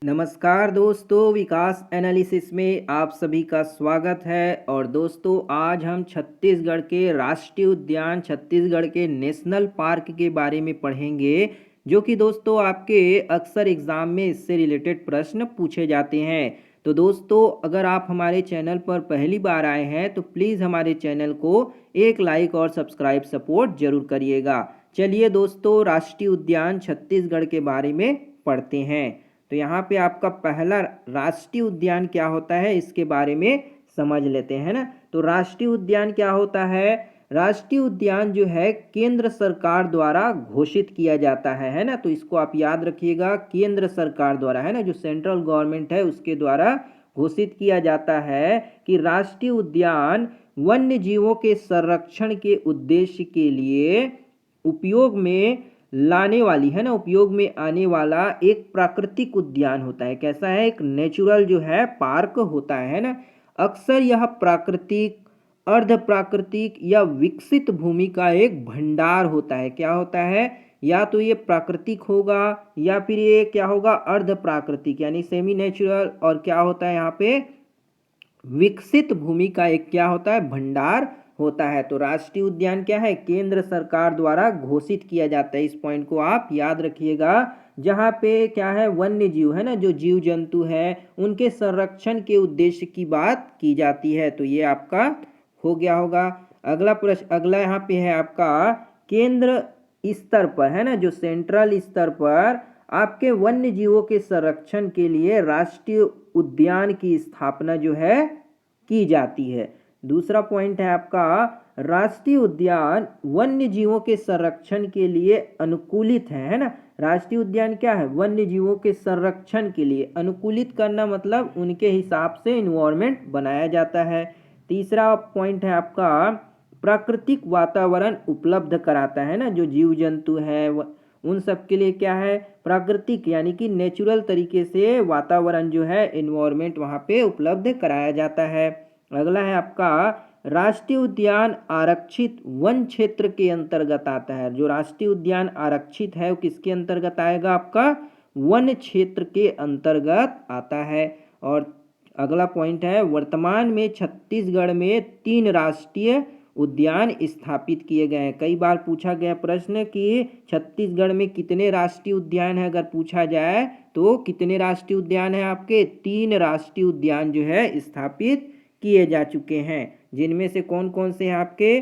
नमस्कार दोस्तों, विकास एनालिसिस में आप सभी का स्वागत है। और दोस्तों, आज हम छत्तीसगढ़ के राष्ट्रीय उद्यान, छत्तीसगढ़ के नेशनल पार्क के बारे में पढ़ेंगे, जो कि दोस्तों आपके अक्सर एग्जाम में इससे रिलेटेड प्रश्न पूछे जाते हैं। तो दोस्तों, अगर आप हमारे चैनल पर पहली बार आए हैं तो प्लीज़ हमारे चैनल को एक लाइक और सब्सक्राइब सपोर्ट जरूर करिएगा। चलिए दोस्तों, राष्ट्रीय उद्यान छत्तीसगढ़ के बारे में पढ़ते हैं। तो यहाँ पे आपका पहला राष्ट्रीय उद्यान क्या होता है, इसके बारे में समझ लेते हैं ना। तो राष्ट्रीय उद्यान क्या होता है? राष्ट्रीय उद्यान जो है केंद्र सरकार द्वारा घोषित किया जाता है ना। तो इसको आप याद रखिएगा, केंद्र सरकार द्वारा, है ना, जो सेंट्रल गवर्नमेंट है उसके द्वारा घोषित किया जाता है कि राष्ट्रीय उद्यान वन्य जीवों के संरक्षण के उद्देश्य के लिए उपयोग में लाने वाली, है ना, उपयोग में आने वाला एक प्राकृतिक उद्यान होता है। कैसा है? एक नेचुरल जो है पार्क होता है ना। अक्सर यह प्राकृतिक, अर्ध प्राकृतिक या विकसित भूमि का एक भंडार होता है। क्या होता है? या तो ये प्राकृतिक होगा या फिर ये क्या होगा, अर्ध प्राकृतिक यानी सेमी नेचुरल। और क्या होता है यहाँ पे, विकसित भूमि का एक क्या होता है, भंडार होता है। तो राष्ट्रीय उद्यान क्या है, केंद्र सरकार द्वारा घोषित किया जाता है। इस पॉइंट को आप याद रखिएगा। जहाँ पे क्या है, वन्य जीव, है ना, जो जीव जंतु है उनके संरक्षण के उद्देश्य की बात की जाती है। तो ये आपका हो गया होगा। अगला प्रश्न, अगला यहाँ पे है आपका केंद्र स्तर पर, है ना, जो सेंट्रल स्तर पर आपके वन्य जीवों के संरक्षण के लिए राष्ट्रीय उद्यान की स्थापना जो है की जाती है। दूसरा पॉइंट है आपका, राष्ट्रीय उद्यान वन्य जीवों के संरक्षण के लिए अनुकूलित है ना। राष्ट्रीय उद्यान क्या है, वन्य जीवों के संरक्षण के लिए अनुकूलित करना, मतलब उनके हिसाब से इन्वायरमेंट बनाया जाता है। तीसरा पॉइंट है आपका, प्राकृतिक वातावरण उपलब्ध कराता है ना। जो जीव जंतु है उन सब के लिए क्या है, प्राकृतिक यानी कि नेचुरल तरीके से वातावरण जो है, इन्वायरमेंट वहाँ पे उपलब्ध कराया जाता है। अगला है आपका, राष्ट्रीय उद्यान आरक्षित वन क्षेत्र के अंतर्गत आता है। जो राष्ट्रीय उद्यान आरक्षित है वो किसके अंतर्गत आएगा, आपका वन क्षेत्र के अंतर्गत आता है। और अगला पॉइंट है, वर्तमान में छत्तीसगढ़ में 3 राष्ट्रीय उद्यान स्थापित किए गए हैं। कई बार पूछा गया प्रश्न कि छत्तीसगढ़ में कितने राष्ट्रीय उद्यान है। अगर पूछा जाए तो कितने राष्ट्रीय उद्यान है आपके, 3 राष्ट्रीय उद्यान जो है स्थापित किए जा चुके हैं। जिनमें से कौन कौन से हैं आपके,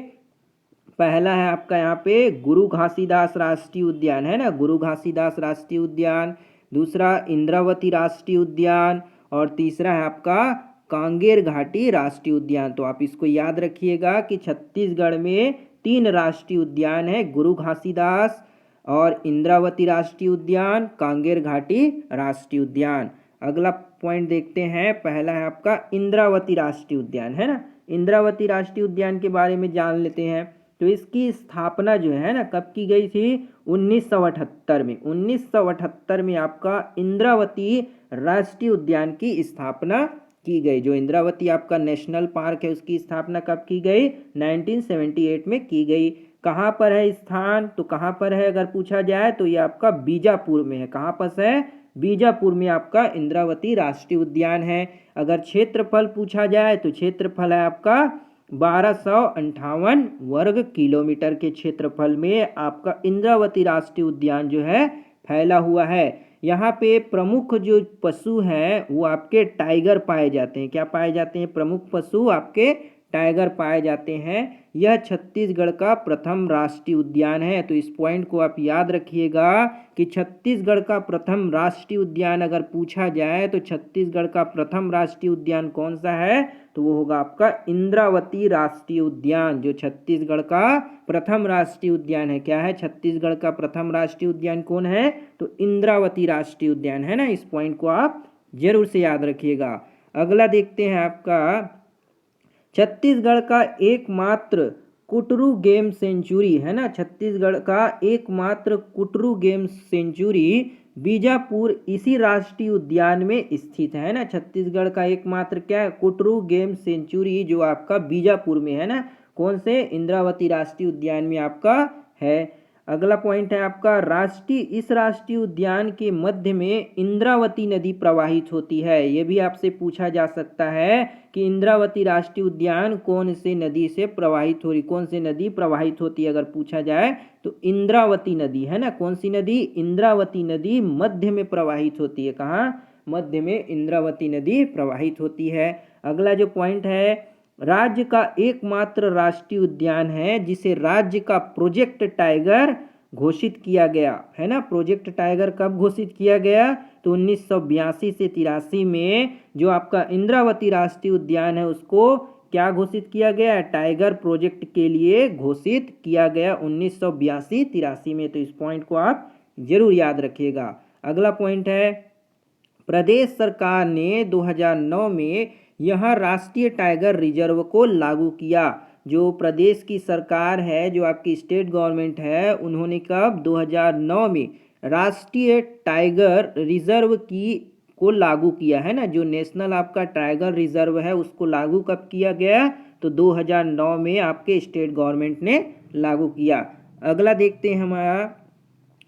पहला है आपका यहाँ पे गुरु घासीदास राष्ट्रीय उद्यान, है ना, गुरु घासीदास राष्ट्रीय उद्यान। दूसरा इंद्रावती राष्ट्रीय उद्यान। और तीसरा है आपका कांगेर घाटी राष्ट्रीय उद्यान। तो आप इसको याद रखिएगा कि छत्तीसगढ़ में 3 राष्ट्रीय उद्यान है, गुरु घासीदास और इंद्रावती राष्ट्रीय उद्यान, कांगेर घाटी राष्ट्रीय उद्यान। अगला पॉइंट देखते हैं, पहला है आपका इंद्रावती राष्ट्रीय उद्यान, है ना। इंद्रावती राष्ट्रीय उद्यान के बारे में जान लेते हैं। तो इसकी स्थापना जो है ना, कब की गई थी, 1978 में। 1978 में आपका इंद्रावती राष्ट्रीय उद्यान की स्थापना की गई। जो इंद्रावती आपका नेशनल पार्क है उसकी स्थापना कब की गई, 1978 में की गई। कहाँ पर है स्थान, तो कहाँ पर है अगर पूछा जाए तो ये आपका बीजापुर में है। कहाँ पर है, बीजापुर में आपका इंद्रावती राष्ट्रीय उद्यान है। अगर क्षेत्रफल पूछा जाए तो क्षेत्रफल है आपका 1258 वर्ग किलोमीटर के क्षेत्रफल में आपका इंद्रावती राष्ट्रीय उद्यान जो है फैला हुआ है। यहाँ पे प्रमुख जो पशु हैं वो आपके टाइगर पाए जाते हैं। क्या पाए जाते हैं, प्रमुख पशु आपके टाइगर पाए जाते हैं। यह छत्तीसगढ़ का प्रथम राष्ट्रीय उद्यान है। तो इस पॉइंट को आप याद रखिएगा कि छत्तीसगढ़ का प्रथम राष्ट्रीय उद्यान अगर पूछा जाए तो छत्तीसगढ़ का प्रथम राष्ट्रीय उद्यान कौन सा है, तो वो होगा आपका इंद्रावती राष्ट्रीय उद्यान। जो छत्तीसगढ़ का प्रथम राष्ट्रीय उद्यान है, क्या है, छत्तीसगढ़ का प्रथम राष्ट्रीय उद्यान कौन है, तो इंद्रावती राष्ट्रीय उद्यान, है ना। इस पॉइंट को आप जरूर से याद रखिएगा। अगला देखते हैं आपका, छत्तीसगढ़ का एकमात्र कुटरू गेम सेंचुरी, है ना, छत्तीसगढ़ का एकमात्र कुटरू गेम सेंचुरी बीजापुर इसी राष्ट्रीय उद्यान में स्थित है ना। छत्तीसगढ़ का एकमात्र क्या है, कुटरू गेम सेंचुरी जो आपका बीजापुर में है ना। कौन से, इंद्रावती राष्ट्रीय उद्यान में आपका है। अगला पॉइंट है आपका इस राष्ट्रीय उद्यान के मध्य में इंद्रावती नदी प्रवाहित होती है। ये भी आपसे पूछा जा सकता है कि इंद्रावती राष्ट्रीय उद्यान कौन से नदी से प्रवाहित हो रही, कौन सी नदी प्रवाहित होती है अगर पूछा जाए तो इंद्रावती नदी है ना। कौन सी नदी? इंद्रावती नदी मध्य में प्रवाहित होती है। कहाँ? मध्य में इंद्रावती नदी प्रवाहित होती है। अगला जो पॉइंट है, राज्य का एकमात्र राष्ट्रीय उद्यान है जिसे राज्य का प्रोजेक्ट टाइगर घोषित किया गया है ना। प्रोजेक्ट टाइगर कब घोषित किया गया? तो 1982 से 83 में जो आपका इंद्रावती राष्ट्रीय उद्यान है उसको क्या घोषित किया गया? टाइगर प्रोजेक्ट के लिए घोषित किया गया 1982-83 में। तो इस पॉइंट को आप जरूर याद रखिएगा। अगला पॉइंट है, प्रदेश सरकार ने 2009 में यह राष्ट्रीय टाइगर रिजर्व को लागू किया। जो प्रदेश की सरकार है, जो आपकी स्टेट गवर्नमेंट है, उन्होंने कब? 2009 में राष्ट्रीय टाइगर रिजर्व को लागू किया है ना। जो नेशनल आपका टाइगर रिजर्व है उसको लागू कब किया गया? तो 2009 में आपके स्टेट गवर्नमेंट ने लागू किया। अगला देखते हैं हमारा,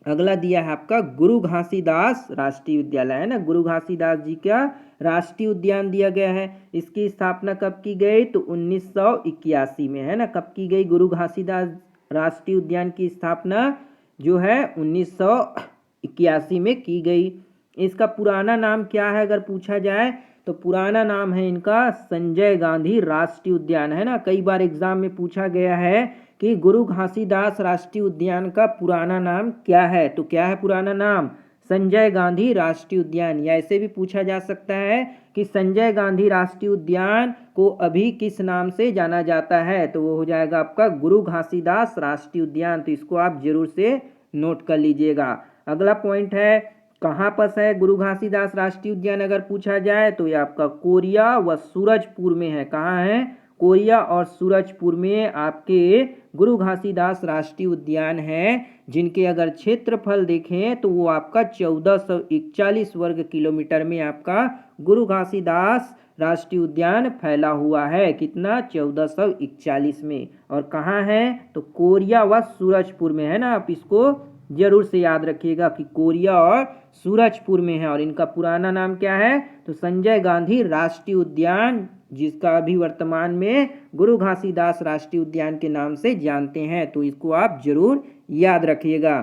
अगला दिया है आपका गुरु घासीदास राष्ट्रीय उद्यान है ना। गुरु घासीदास जी का राष्ट्रीय उद्यान दिया गया है। इसकी स्थापना कब की गई? तो 1981 में है ना। कब की गई गुरु घासीदास राष्ट्रीय उद्यान की स्थापना? जो है 1981 में की गई। इसका पुराना नाम क्या है अगर पूछा जाए तो पुराना नाम है इनका संजय गांधी राष्ट्रीय उद्यान है ना। कई बार एग्जाम में पूछा गया है कि गुरु घासीदास राष्ट्रीय उद्यान का पुराना नाम क्या है, तो क्या है पुराना नाम? संजय गांधी राष्ट्रीय उद्यान। या ऐसे भी पूछा जा सकता है कि संजय गांधी राष्ट्रीय उद्यान को अभी किस नाम से जाना जाता है, तो वो हो जाएगा आपका गुरु घासीदास राष्ट्रीय उद्यान। तो इसको आप जरूर से नोट कर लीजिएगा। अगला पॉइंट है, कहाँ पर है गुरु घासीदास राष्ट्रीय उद्यान अगर पूछा जाए तो ये आपका कोरिया व सूरजपुर में है। कहाँ है? कोरिया और सूरजपुर में आपके गुरु घासीदास राष्ट्रीय उद्यान है, जिनके अगर क्षेत्रफल देखें तो वो आपका 1441 वर्ग किलोमीटर में आपका गुरु घासीदास राष्ट्रीय उद्यान फैला हुआ है। कितना? 1441 में। और कहाँ है? तो कोरिया व सूरजपुर में है ना। आप इसको जरूर से याद रखिएगा कि कोरिया और सूरजपुर में है। और इनका पुराना नाम क्या है? तो संजय गांधी राष्ट्रीय उद्यान, जिसका अभी वर्तमान में गुरु घासीदास राष्ट्रीय उद्यान के नाम से जानते हैं। तो इसको आप जरूर याद रखिएगा।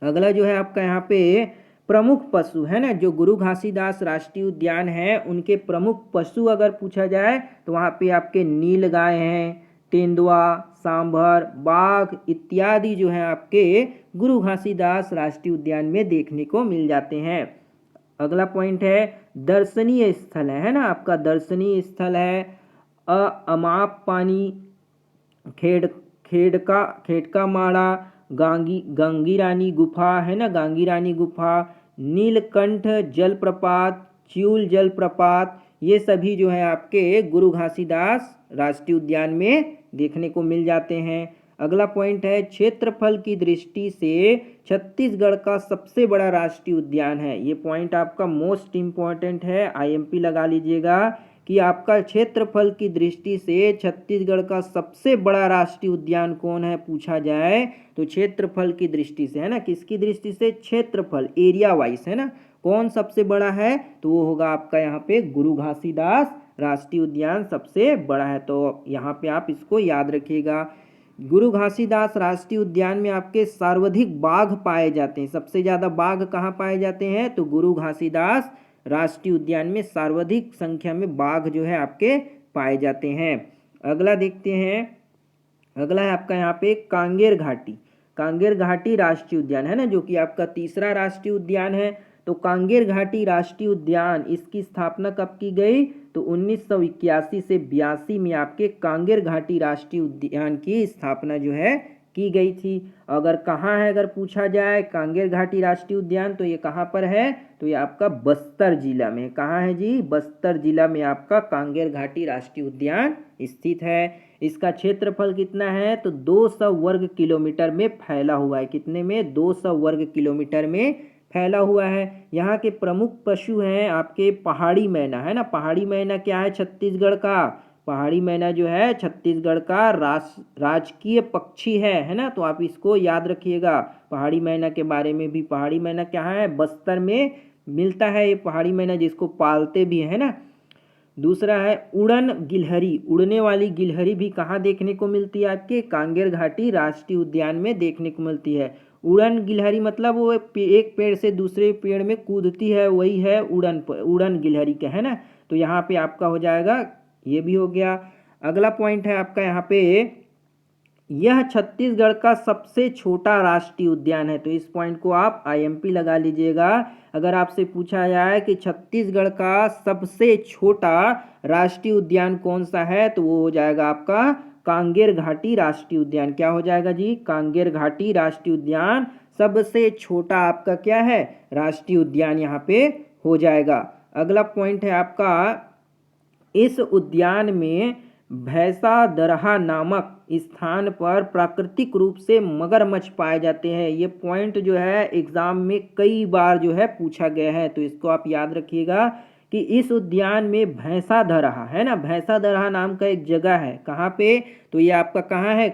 अगला जो है आपका यहाँ पे प्रमुख पशु है ना। जो गुरु घासीदास राष्ट्रीय उद्यान है उनके प्रमुख पशु अगर पूछा जाए तो वहाँ पे आपके नीलगाय हैं, तेंदुआ, सांभर, बाघ इत्यादि जो है आपके गुरु घासीदास राष्ट्रीय उद्यान में देखने को मिल जाते हैं। अगला पॉइंट है दर्शनीय स्थल है ना। आपका दर्शनीय स्थल है अमाप पानी, खेड़का माड़ा, गंगीरानी गुफा है ना। गंगीरानी गुफा, नीलकंठ जलप्रपात, च्यूल जलप्रपात, ये सभी जो है आपके गुरु घासीदास राष्ट्रीय उद्यान में देखने को मिल जाते हैं। अगला पॉइंट है क्षेत्रफल की दृष्टि से छत्तीसगढ़ का सबसे बड़ा राष्ट्रीय उद्यान है। ये पॉइंट आपका मोस्ट इम्पॉर्टेंट है, आईएमपी लगा लीजिएगा कि आपका क्षेत्रफल की दृष्टि से छत्तीसगढ़ का सबसे बड़ा राष्ट्रीय उद्यान कौन है पूछा जाए तो क्षेत्रफल की दृष्टि से है ना। किसकी दृष्टि से? क्षेत्रफल, एरिया वाइज है ना। कौन सबसे बड़ा है? तो वो होगा आपका यहाँ पे गुरु घासीदास राष्ट्रीय उद्यान सबसे बड़ा है। तो यहाँ पे आप इसको याद रखिएगा। गुरु घासीदास राष्ट्रीय उद्यान में आपके सर्वाधिक बाघ पाए जाते हैं। सबसे ज्यादा बाघ कहाँ पाए जाते हैं? तो गुरु घासीदास राष्ट्रीय उद्यान में सर्वाधिक संख्या में बाघ जो है आपके पाए जाते हैं। अगला देखते हैं, अगला है आपका यहाँ पे कांगेर घाटी। कांगेर घाटी राष्ट्रीय उद्यान है ना, जो कि आपका तीसरा राष्ट्रीय उद्यान है। तो कांगेर घाटी राष्ट्रीय उद्यान, इसकी स्थापना कब की गई? तो 1981 से 82 में आपके कांगेर घाटी राष्ट्रीय उद्यान की स्थापना जो है की गई थी। अगर कहाँ है अगर पूछा जाए कांगेर घाटी राष्ट्रीय उद्यान तो ये कहाँ पर है? तो ये आपका बस्तर जिला में। कहाँ है जी? बस्तर जिला में आपका कांगेर घाटी राष्ट्रीय उद्यान स्थित है। इसका क्षेत्रफल कितना है? तो 200 वर्ग किलोमीटर में फैला हुआ है। कितने में? 200 वर्ग किलोमीटर में फैला हुआ है। यहाँ के प्रमुख पशु हैं आपके पहाड़ी मैना है ना। पहाड़ी मैना क्या है छत्तीसगढ़ का? पहाड़ी मैना जो है छत्तीसगढ़ का राजकीय पक्षी है ना। तो आप इसको याद रखिएगा पहाड़ी मैना के बारे में भी। पहाड़ी मैना क्या है, बस्तर में मिलता है ये पहाड़ी मैना, जिसको पालते भी है ना। दूसरा है उड़न गिलहरी। उड़ने वाली गिलहरी भी कहाँ देखने को मिलती है, आपके कांगेर घाटी राष्ट्रीय उद्यान में देखने को मिलती है। उड़न गिलहरी मतलब वो एक पेड़ से दूसरे पेड़ में कूदती है, वही है उड़न गिलहरी का, है ना। तो यहाँ पे आपका हो जाएगा, ये भी हो गया। अगला पॉइंट है आपका यहाँ पे, यह छत्तीसगढ़ का सबसे छोटा राष्ट्रीय उद्यान है। तो इस पॉइंट को आप IMP लगा लीजिएगा। अगर आपसे पूछा जाए कि छत्तीसगढ़ का सबसे छोटा राष्ट्रीय उद्यान कौन सा है, तो वो हो जाएगा आपका कांगेर घाटी राष्ट्रीय उद्यान। क्या हो जाएगा जी, कांगेर घाटी राष्ट्रीय उद्यान सबसे छोटा आपका क्या है, राष्ट्रीय उद्यान यहाँ पे हो जाएगा। अगला पॉइंट है आपका, इस उद्यान में भैंसा दरहा नामक स्थान पर प्राकृतिक रूप से मगरमच्छ पाए जाते हैं। ये पॉइंट जो है एग्जाम में कई बार जो है पूछा गया है, तो इसको आप याद रखिएगा कि इस उद्यान में भैंसा दरहा है ना, भैंसा दरहा नाम का एक जगह है। कहाँ पे, तो ये आपका कहाँ है,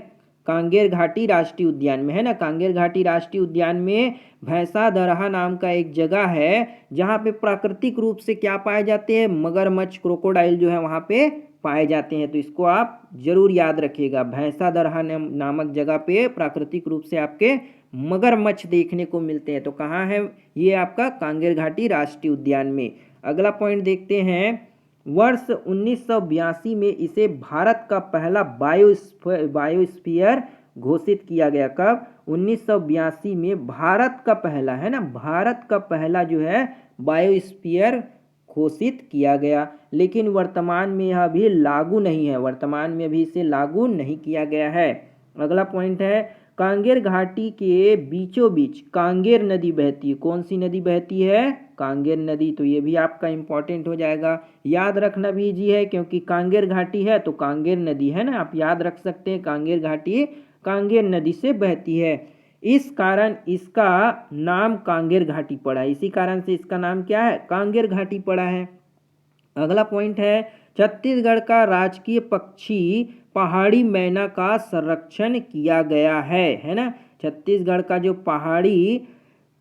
कांगेर घाटी राष्ट्रीय उद्यान में, है ना। कांगेर घाटी राष्ट्रीय उद्यान में भैंसा दरहा नाम का एक जगह है, जहाँ पे प्राकृतिक रूप से क्या पाए जाते हैं, मगरमच्छ, क्रोकोडाइल जो है वहाँ पे पाए जाते हैं। तो इसको आप जरूर याद रखिएगा, भैंसा दरहा नामक जगह पे प्राकृतिक रूप से आपके मगरमच्छ देखने को मिलते हैं। तो कहाँ है ये, आपका कांगेर घाटी राष्ट्रीय उद्यान में। अगला पॉइंट देखते हैं, वर्ष 1982 में इसे भारत का पहला बायोस्फीयर घोषित किया गया। कब, 1982 में भारत का पहला, है ना, भारत का पहला जो है बायोस्फीयर घोषित किया गया। लेकिन वर्तमान में यह अभी लागू नहीं है, वर्तमान में अभी इसे लागू नहीं किया गया है। अगला पॉइंट है, कांगेर घाटी के बीचों बीच कांगेर नदी बहती है। कौन सी नदी बहती है, कांगेर नदी। तो ये भी आपका इंपॉर्टेंट हो जाएगा, याद रखना भी इजी है, क्योंकि कांगेर घाटी है तो कांगेर नदी, है ना, आप याद रख सकते हैं कांगेर घाटी कांगेर नदी से बहती है। इस कारण इसका नाम कांगेर घाटी पड़ा है, इसी कारण से इसका नाम क्या है, कांगेर घाटी पड़ा है। अगला पॉइंट है, छत्तीसगढ़ का राजकीय पक्षी पहाड़ी मैना का संरक्षण किया गया है ना। छत्तीसगढ़ का जो पहाड़ी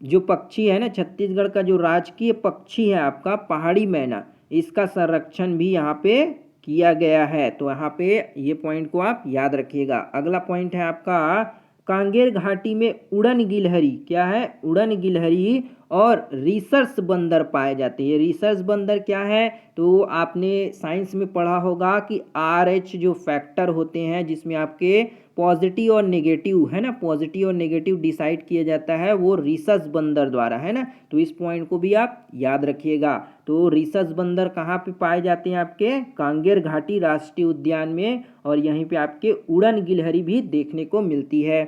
जो पक्षी है ना, छत्तीसगढ़ का जो राजकीय पक्षी है आपका पहाड़ी मैना, इसका संरक्षण भी यहाँ पे किया गया है। तो यहाँ पे ये पॉइंट को आप याद रखिएगा। अगला पॉइंट है आपका, कांगेर घाटी में उड़न गिलहरी, क्या है, उड़न गिलहरी और रिसर्च बंदर पाए जाते हैं। रिसर्च बंदर क्या है, तो आपने साइंस में पढ़ा होगा कि RH जो फैक्टर होते हैं, जिसमें आपके पॉजिटिव और नेगेटिव, है ना, पॉजिटिव और नेगेटिव डिसाइड किया जाता है, वो रिसर्च बंदर द्वारा, है ना। तो इस पॉइंट को भी आप याद रखिएगा। तो रिसर्च बंदर कहाँ पे पाए जाते हैं, आपके कांगेर घाटी राष्ट्रीय उद्यान में, और यहीं पे आपके उड़न गिलहरी भी देखने को मिलती है।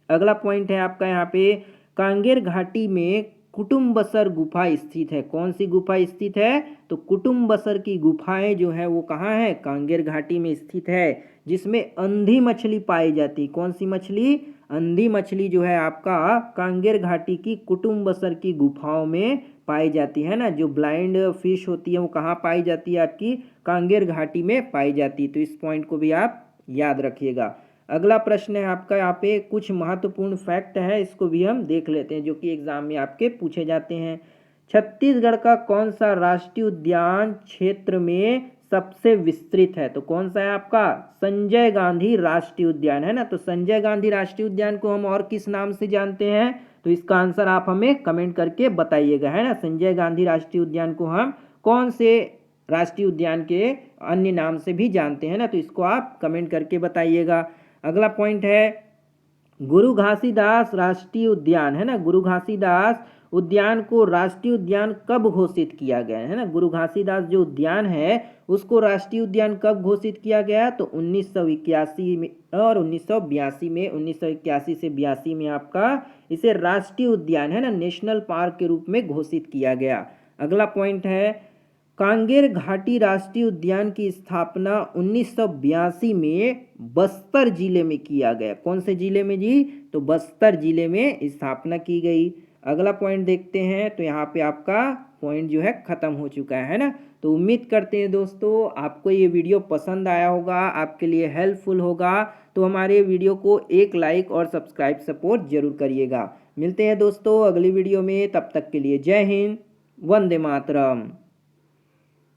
अगला पॉइंट है आपका यहाँ पे, कांगेर घाटी में कुटुम्बसर गुफा स्थित है। कौन सी गुफा स्थित है, तो कुटुम्बसर की गुफाएं जो है वो कहाँ है, कांगेर घाटी में स्थित है, जिसमें अंधी मछली पाई जाती है। कौन सी मछली, अंधी मछली जो है आपका कांगेर घाटी की कुटुम्बसर की गुफाओं में पाई जाती है ना। जो ब्लाइंड फिश होती है वो कहाँ पाई जाती है, आपकी कांगेर घाटी में पाई जाती है। तो इस पॉइंट को भी आप याद रखिएगा। अगला प्रश्न है आपका, यहाँ पे कुछ महत्वपूर्ण फैक्ट है, इसको भी हम देख लेते हैं, जो कि एग्जाम में आपके पूछे जाते हैं। छत्तीसगढ़ का कौन सा राष्ट्रीय उद्यान क्षेत्र में सबसे विस्तृत है, तो कौन सा है आपका, संजय गांधी राष्ट्रीय उद्यान, है ना। तो संजय गांधी राष्ट्रीय उद्यान को हम और किस नाम से जानते हैं, तो इसका आंसर आप हमें कमेंट करके बताइएगा, है ना। संजय गांधी राष्ट्रीय उद्यान को हम कौन से राष्ट्रीय उद्यान के अन्य नाम से भी जानते हैं ना, तो इसको आप कमेंट करके बताइएगा। अगला पॉइंट है, गुरु घासीदास राष्ट्रीय उद्यान, है ना, गुरु घासीदास उद्यान को राष्ट्रीय उद्यान कब घोषित किया गया है ना। गुरु घासीदास जो उद्यान है उसको राष्ट्रीय उद्यान कब घोषित किया गया, तो 1981 में और 1982 में। 1981 से 82 में आपका इसे राष्ट्रीय उद्यान, है ना, नेशनल पार्क के रूप में घोषित किया गया। अगला पॉइंट है, कांगेर घाटी राष्ट्रीय उद्यान की स्थापना 1982 में बस्तर जिले में किया गया। कौन से जिले में जी, तो बस्तर जिले में स्थापना की गई। अगला पॉइंट देखते हैं, तो यहाँ पे आपका पॉइंट जो है ख़त्म हो चुका है ना। तो उम्मीद करते हैं दोस्तों आपको ये वीडियो पसंद आया होगा, आपके लिए हेल्पफुल होगा। तो हमारे वीडियो को एक लाइक और सब्सक्राइब सपोर्ट जरूर करिएगा। मिलते हैं दोस्तों अगली वीडियो में, तब तक के लिए जय हिंद, वंदे मातरम।